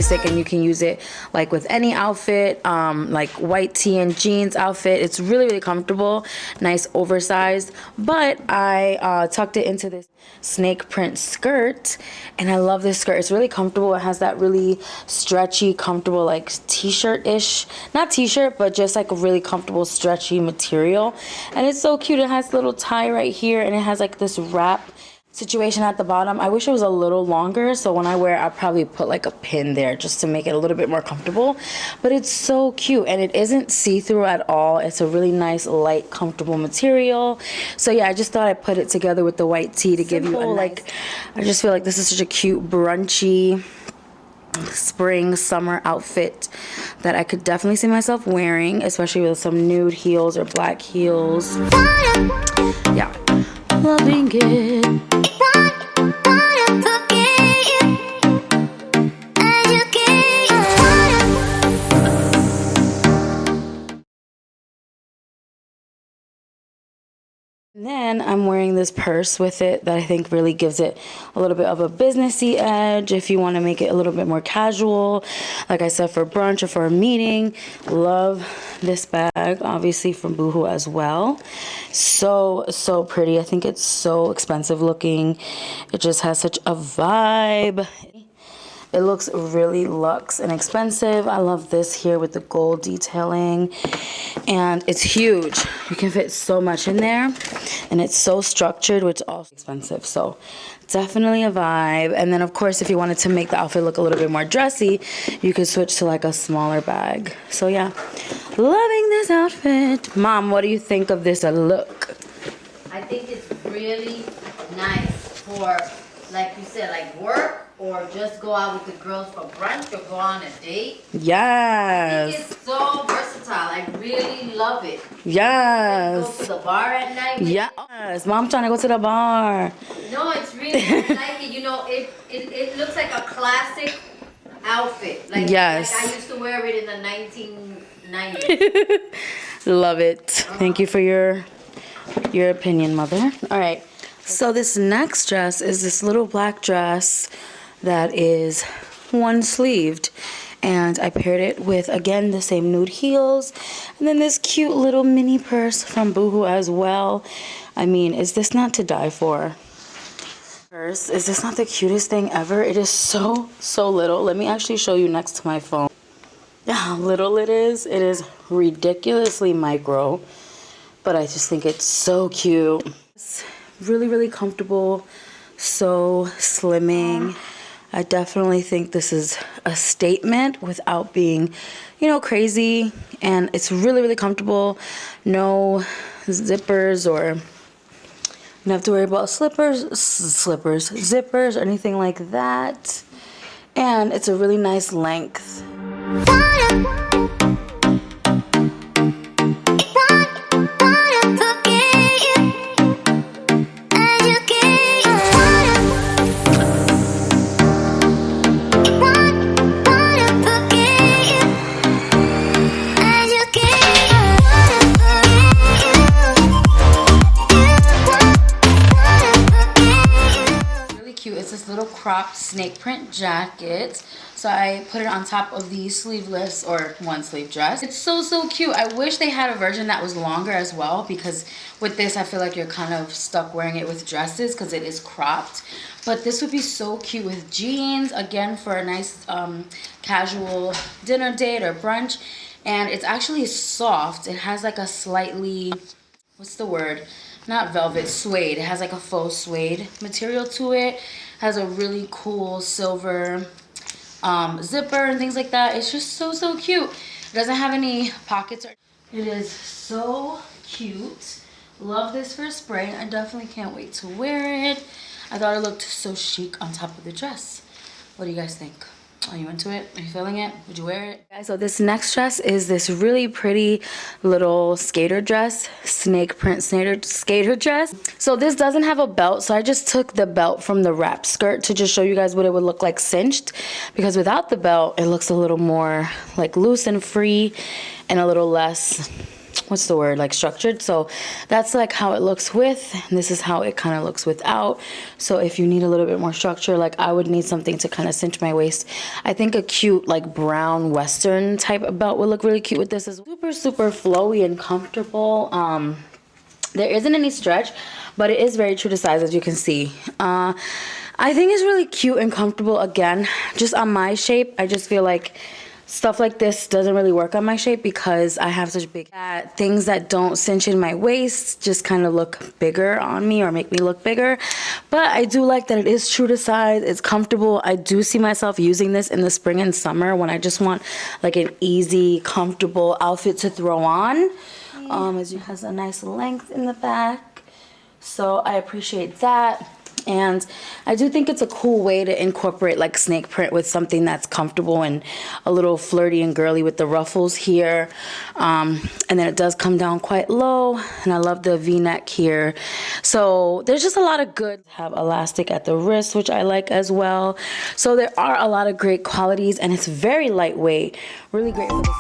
basic, and you can use it like with any outfit, like white tee and jeans outfit. It's really, really comfortable, nice oversized. But I tucked it into this snake print skirt, and I love this skirt. It's really comfortable. It has that really stretchy, comfortable, like t-shirt-ish, not t-shirt, but just like a really comfortable stretchy material. And it's so cute. It has a little tie right here, and it has like this wrap situation at the bottom. I wish it was a little longer, so when I wear it, I'll probably put like a pin there just to make it a little bit more comfortable. But it's so cute, and it isn't see-through at all. It's a really nice, light, comfortable material. So yeah, I just thought I'd put it together with the white tee to give you a like, I just feel like this is such a cute, brunchy spring summer outfit that I could definitely see myself wearing, especially with some nude heels or black heels. Yeah, loving it. And then I'm wearing this purse with it that I think really gives it a little bit of a businessy edge if you want to make it a little bit more casual. Like I said, for brunch or for a meeting. Love this bag, obviously from Boohoo as well. So pretty. I think it's so expensive looking. It just has such a vibe. It looks really luxe and expensive. I love this here with the gold detailing, and it's huge. You can fit so much in there, and it's so structured, which is also expensive. So definitely a vibe. And then of course, if you wanted to make the outfit look a little bit more dressy, you could switch to like a smaller bag. So yeah, loving this outfit. Mom, what do you think of this look? I think it's really nice for, like you said, like work, or just go out with the girls for brunch, or go on a date. Yes. I think it's so versatile. I really love it. Yes. Go to the bar at night. Yes. Mom trying to go to the bar. No, it's really, I like it. You know, it looks like a classic outfit. Like, yes. Like I used to wear it in the 1990s. Love it. Thank you for your opinion, Mother. All right. So this next dress is this little black dress that is one-sleeved, and I paired it with, again, the same nude heels, and then this cute little mini purse from Boohoo as well. I mean, is this not to die for? Purse, is this not the cutest thing ever? It is so little. Let me actually show you next to my phone how little it is. It is ridiculously micro, but I just think it's so cute. It's really comfortable, so slimming. I definitely think this is a statement without being, you know, crazy. And it's really comfortable. No zippers, or you don't have to worry about zippers, or anything like that. And it's a really nice length. Cropped snake print jacket, so I put it on top of the sleeveless or one sleeve dress. It's so cute. I wish they had a version that was longer as well, because with this I feel like you're kind of stuck wearing it with dresses because it is cropped. But this would be so cute with jeans, again, for a nice casual dinner date or brunch. And it's actually soft. It has like a slightly, what's the word, not velvet, suede. It has like a faux suede material to it. Has a really cool silver zipper and things like that. It's just so cute. It doesn't have any pockets. It is so cute. Love this for spring. I definitely can't wait to wear it. I thought it looked so chic on top of the dress. What do you guys think? Are you into it? Are you feeling it? Would you wear it? So this next dress is this really pretty little skater dress, snake print skater dress. So this doesn't have a belt, so I just took the belt from the wrap skirt to just show you guys what it would look like cinched, because without the belt it looks a little more like loose and free and a little less what's the word, like structured. So that's like how it looks with, and this is how it kind of looks without. So if you need a little bit more structure, like I would need something to kind of cinch my waist. I think a cute like brown western type of belt would look really cute with this. Is super flowy and comfortable. There isn't any stretch, but it is very true to size, as you can see. I think it's really cute and comfortable. Again, just on my shape, I just feel like stuff like this doesn't really work on my shape because I have such big things that don't cinch in my waist just kind of look bigger on me or make me look bigger. But I do like that it is true to size. It's comfortable. I do see myself using this in the spring and summer when I just want like an easy, comfortable outfit to throw on. As it has a nice length in the back. So I appreciate that. And I do think it's a cool way to incorporate like snake print with something that's comfortable and a little flirty and girly with the ruffles here. And then it does come down quite low, and I love the V-neck here. So there's just a lot of good. Have elastic at the wrist, which I like as well. So there are a lot of great qualities, and it's very lightweight, really great for this.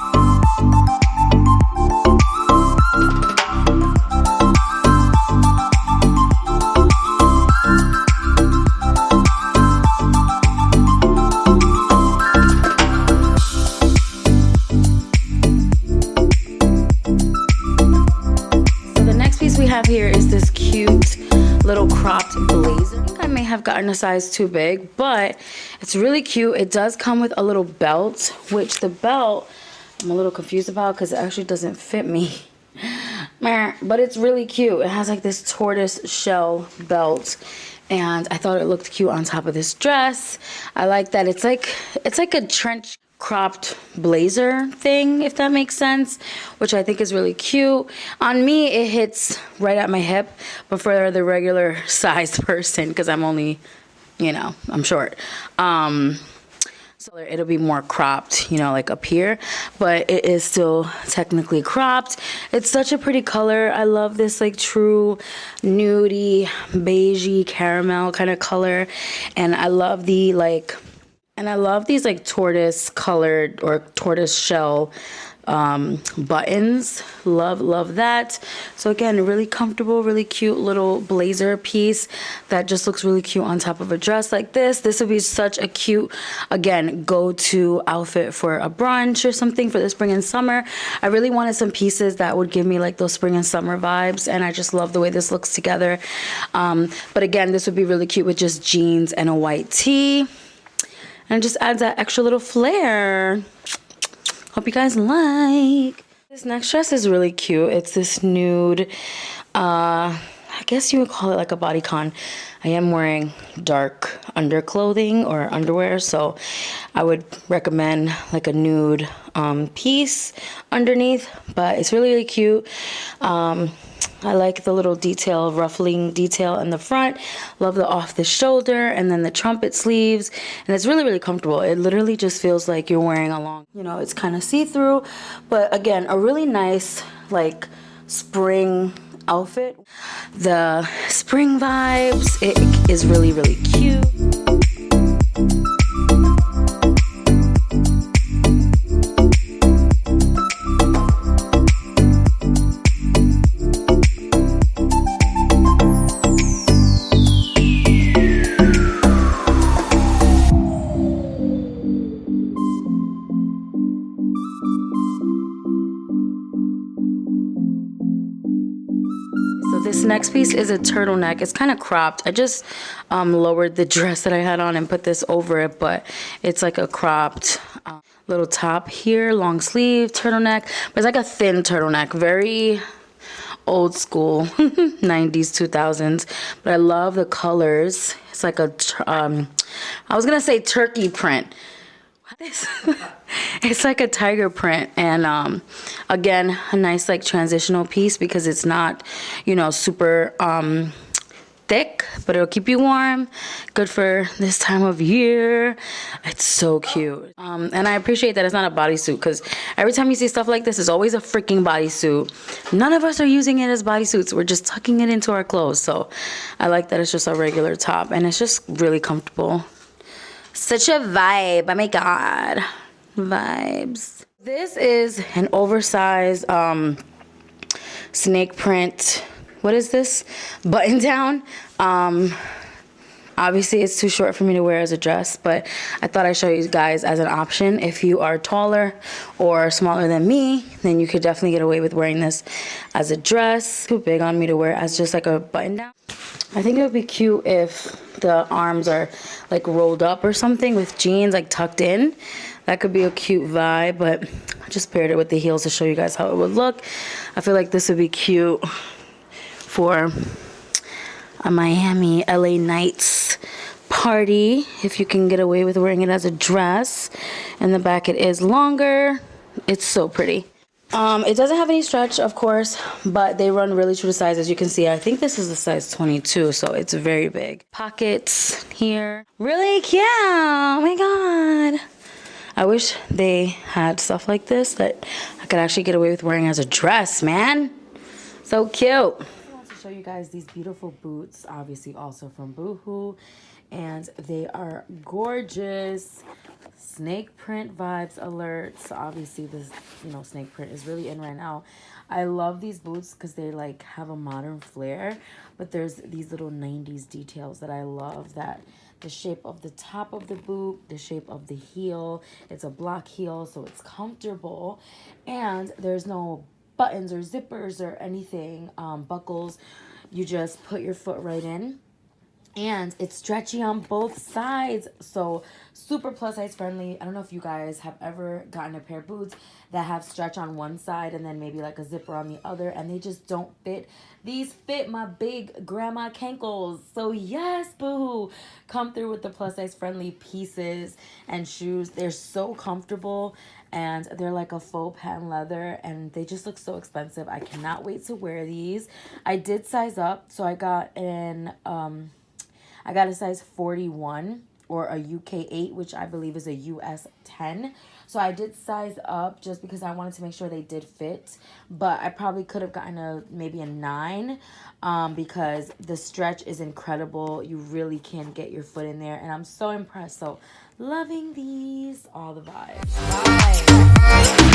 Here is this cute little cropped blazer. I think I may have gotten a size too big, but it's really cute. It does come with a little belt, which the belt I'm a little confused about because it actually doesn't fit me. But it's really cute. It has like this tortoise shell belt, and I thought it looked cute on top of this dress. I like that it's like a trench cropped blazer thing, if that makes sense, which I think is really cute. On me, it hits right at my hip, but for the regular size person, because I'm only, you know, I'm short. So it'll be more cropped, you know, like up here, but it is still technically cropped. It's such a pretty color. I love this like true nudie, beigey, caramel kind of color, and I love the like. And I love these like tortoise colored or tortoise shell buttons. Love that. So again, really comfortable, really cute little blazer piece that just looks really cute on top of a dress like this. This would be such a cute, again, go-to outfit for a brunch or something for the spring and summer. I really wanted some pieces that would give me like those spring and summer vibes, and I just love the way this looks together. But again, this would be really cute with just jeans and a white tee. And it just adds that extra little flair. Hope you guys like. This next dress is really cute. It's this nude, I guess you would call it like a bodycon. I am wearing dark underclothing or underwear, so I would recommend like a nude piece underneath, but it's really, really cute. I like the little detail, ruffling detail in the front. Love the off the shoulder and then the trumpet sleeves. And it's really, really comfortable. It literally just feels like you're wearing a long, you know, it's kind of see-through. But again, a really nice like spring outfit. The spring vibes, it is really, really cute. This next piece is a turtleneck. It's kind of cropped. I just lowered the dress that I had on and put this over it, but it's like a cropped little top here, long sleeve turtleneck. But it's like a thin turtleneck, very old school, 90s, 2000s. But I love the colors. It's like a, I was gonna say turkey print. It's like a tiger print, and again, a nice like transitional piece because it's not, you know, super thick, but it'll keep you warm. Good for this time of year. It's so cute. And I appreciate that it's not a bodysuit, because every time you see stuff like this, it's always a freaking bodysuit. None of us are using it as bodysuits. We're just tucking it into our clothes. So I like that it's just a regular top, and it's just really comfortable. Such a vibe. Oh my god. Vibes. This is an oversized snake print, what is this? Button down. Obviously, it's too short for me to wear as a dress, but I thought I'd show you guys as an option. If you are taller or smaller than me, then you could definitely get away with wearing this as a dress. Too big on me to wear as just like a button down. I think it would be cute if the arms are like rolled up or something with jeans like tucked in. That could be a cute vibe, but I just paired it with the heels to show you guys how it would look. I feel like this would be cute for a Miami LA Nights party if you can get away with wearing it as a dress. In the back it is longer. It's so pretty. It doesn't have any stretch, of course, but they run really true to size. As you can see, I think this is a size 22, so it's very big. Pockets here. Really cute. Oh my god. I wish they had stuff like this that I could actually get away with wearing as a dress, man. So cute. Show you guys these beautiful boots, obviously also from Boohoo, and they are gorgeous. Snake print vibes alert. So obviously this, you know, snake print is really in right now. I love these boots because they like have a modern flair, but there's these little 90s details that I love. That the shape of the top of the boot, the shape of the heel, it's a block heel, so it's comfortable, and there's no buttons or zippers or anything, buckles. You just put your foot right in, and it's stretchy on both sides, so super plus size friendly. I don't know if you guys have ever gotten a pair of boots that have stretch on one side and then maybe like a zipper on the other, and they just don't fit. These fit my big grandma cankles. So yes, Boohoo, come through with the plus size friendly pieces and shoes. They're so comfortable, and they're like a faux patent leather, and they just look so expensive. I cannot wait to wear these. I did size up, so I got a size 41 or a UK 8, which I believe is a US 10. So I did size up just because I wanted to make sure they did fit, but I probably could have gotten maybe a 9 because the stretch is incredible. You really can get your foot in there, and I'm so impressed. So loving these, all the vibes. Bye.